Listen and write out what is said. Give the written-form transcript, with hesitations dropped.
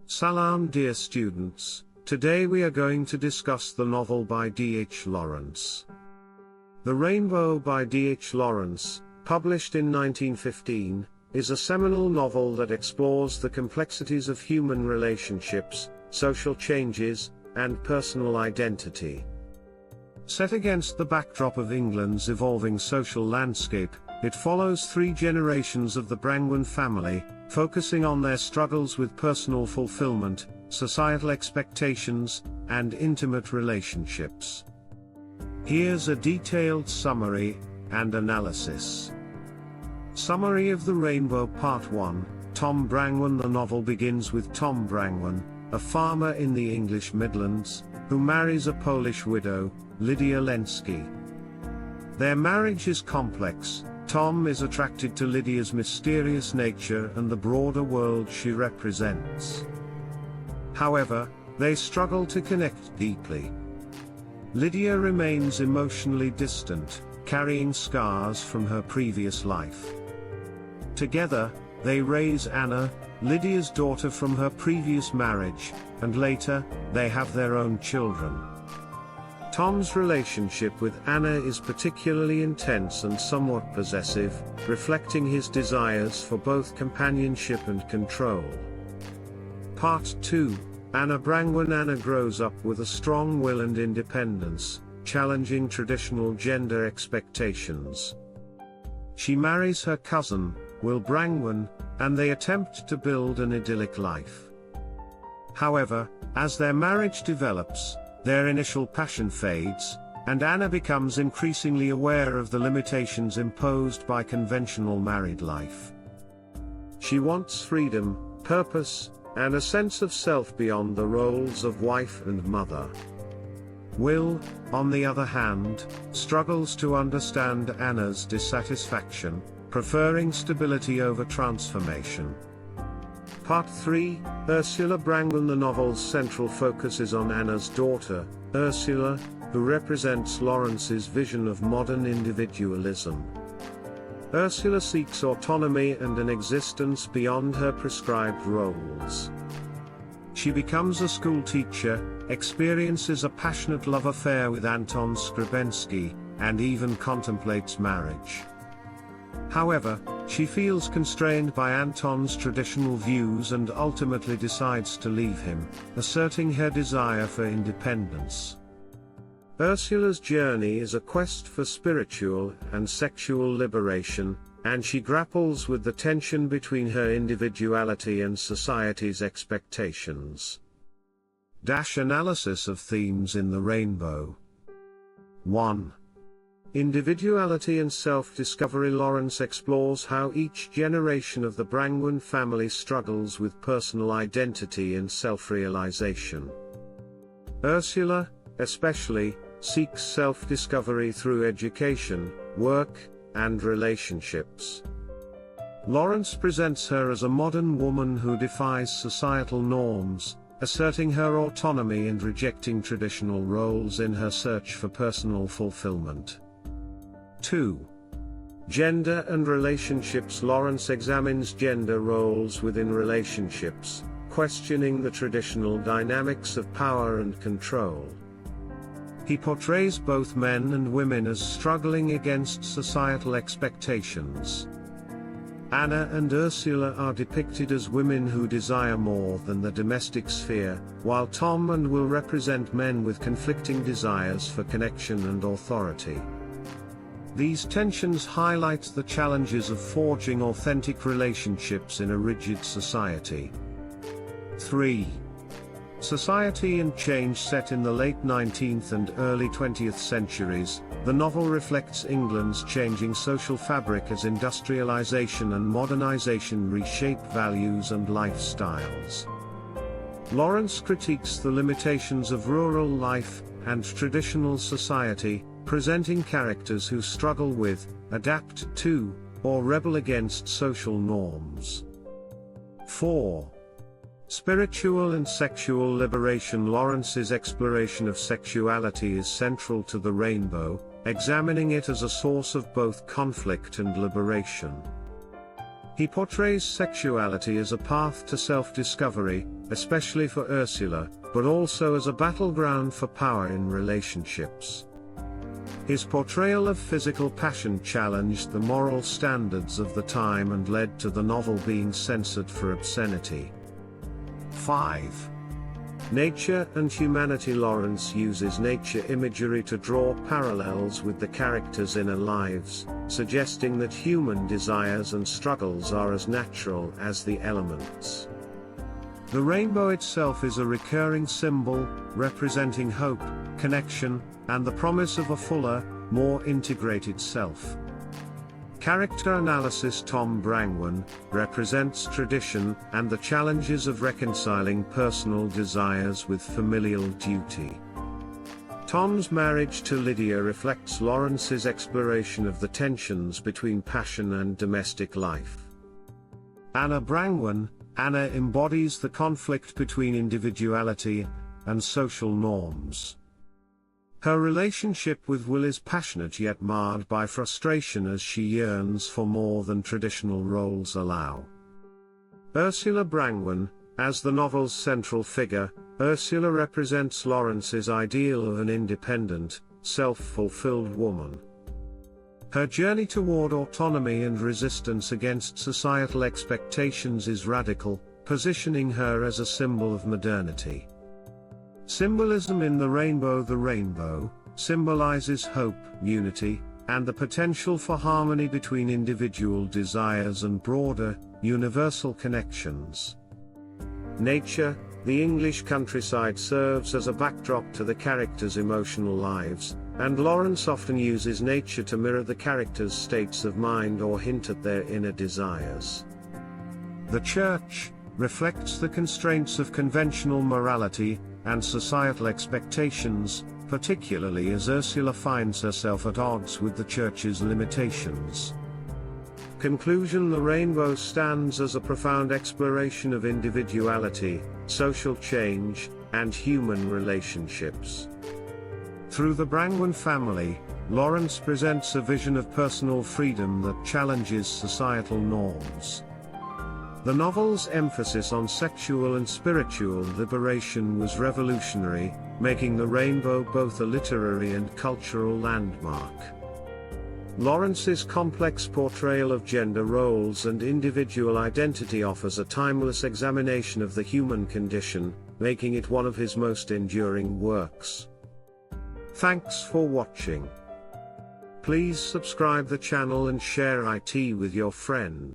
Salam dear students, today we are going to discuss the novel by D.H. Lawrence. The Rainbow by D.H. Lawrence, published in 1915, is a seminal novel that explores the complexities of human relationships, social changes, and personal identity. Set against the backdrop of England's evolving social landscape, it follows three generations of the Brangwen family, focusing on their struggles with personal fulfillment, societal expectations, and intimate relationships. Here's a detailed summary and analysis. Summary of The Rainbow Part 1, Tom Brangwen. The novel begins with Tom Brangwen, a farmer in the English Midlands, who marries a Polish widow, Lydia Lenski. Their marriage is complex. Tom is attracted to Lydia's mysterious nature and the broader world she represents. However, they struggle to connect deeply. Lydia remains emotionally distant, carrying scars from her previous life. Together, they raise Anna, Lydia's daughter from her previous marriage, and later, they have their own children. Tom's relationship with Anna is particularly intense and somewhat possessive, reflecting his desires for both companionship and control. Part 2, Anna Brangwen. Anna grows up with a strong will and independence, challenging traditional gender expectations. She marries her cousin, Will Brangwen, and they attempt to build an idyllic life. However, as their marriage develops, their initial passion fades, and Anna becomes increasingly aware of the limitations imposed by conventional married life. She wants freedom, purpose, and a sense of self beyond the roles of wife and mother. Will, on the other hand, struggles to understand Anna's dissatisfaction, preferring stability over transformation. Part 3, Ursula Brangwen. The novel's central focus is on Anna's daughter, Ursula, who represents Lawrence's vision of modern individualism. Ursula seeks autonomy and an existence beyond her prescribed roles. She becomes a school teacher, experiences a passionate love affair with Anton Skrebensky, and even contemplates marriage. However, she feels constrained by Anton's traditional views and ultimately decides to leave him, asserting her desire for independence. Ursula's journey is a quest for spiritual and sexual liberation, and she grapples with the tension between her individuality and society's expectations. Analysis of themes in The Rainbow. 1. Individuality and self-discovery. Lawrence explores how each generation of the Brangwen family struggles with personal identity and self-realization. Ursula, especially, seeks self-discovery through education, work, and relationships. Lawrence presents her as a modern woman who defies societal norms, asserting her autonomy and rejecting traditional roles in her search for personal fulfillment. 2. Gender and relationships. Lawrence examines gender roles within relationships, questioning the traditional dynamics of power and control. He portrays both men and women as struggling against societal expectations. Anna and Ursula are depicted as women who desire more than the domestic sphere, while Tom and Will represent men with conflicting desires for connection and authority. These tensions highlight the challenges of forging authentic relationships in a rigid society. 3. Society and change. Set in the late 19th and early 20th centuries, the novel reflects England's changing social fabric as industrialization and modernization reshape values and lifestyles. Lawrence critiques the limitations of rural life and traditional society, presenting characters who struggle with, adapt to, or rebel against social norms. 4. Spiritual and sexual liberation. Lawrence's exploration of sexuality is central to The Rainbow, examining it as a source of both conflict and liberation. He portrays sexuality as a path to self-discovery, especially for Ursula, but also as a battleground for power in relationships. His portrayal of physical passion challenged the moral standards of the time and led to the novel being censored for obscenity. 5. Nature and humanity. Lawrence uses nature imagery to draw parallels with the characters' inner lives, suggesting that human desires and struggles are as natural as the elements. The rainbow itself is a recurring symbol, representing hope, connection, and the promise of a fuller, more integrated self. Character analysis. Tom Brangwen represents tradition and the challenges of reconciling personal desires with familial duty. Tom's marriage to Lydia reflects Lawrence's exploration of the tensions between passion and domestic life. Anna Brangwen. Anna embodies the conflict between individuality and social norms. Her relationship with Will is passionate yet marred by frustration as she yearns for more than traditional roles allow. Ursula Brangwen, as the novel's central figure, Ursula represents Lawrence's ideal of an independent, self-fulfilled woman. Her journey toward autonomy and resistance against societal expectations is radical, positioning her as a symbol of modernity. Symbolism in the rainbow. The rainbow symbolizes hope, unity, and the potential for harmony between individual desires and broader, universal connections. Nature, the English countryside, serves as a backdrop to the characters' emotional lives, and Lawrence often uses nature to mirror the characters' states of mind or hint at their inner desires. The church reflects the constraints of conventional morality and societal expectations, particularly as Ursula finds herself at odds with the church's limitations. Conclusion. The rainbow stands as a profound exploration of individuality, social change, and human relationships. Through the Brangwen family, Lawrence presents a vision of personal freedom that challenges societal norms. The novel's emphasis on sexual and spiritual liberation was revolutionary, making the rainbow both a literary and cultural landmark. Lawrence's complex portrayal of gender roles and individual identity offers a timeless examination of the human condition, making it one of his most enduring works. Thanks for watching. Please subscribe the channel and share it with your friends.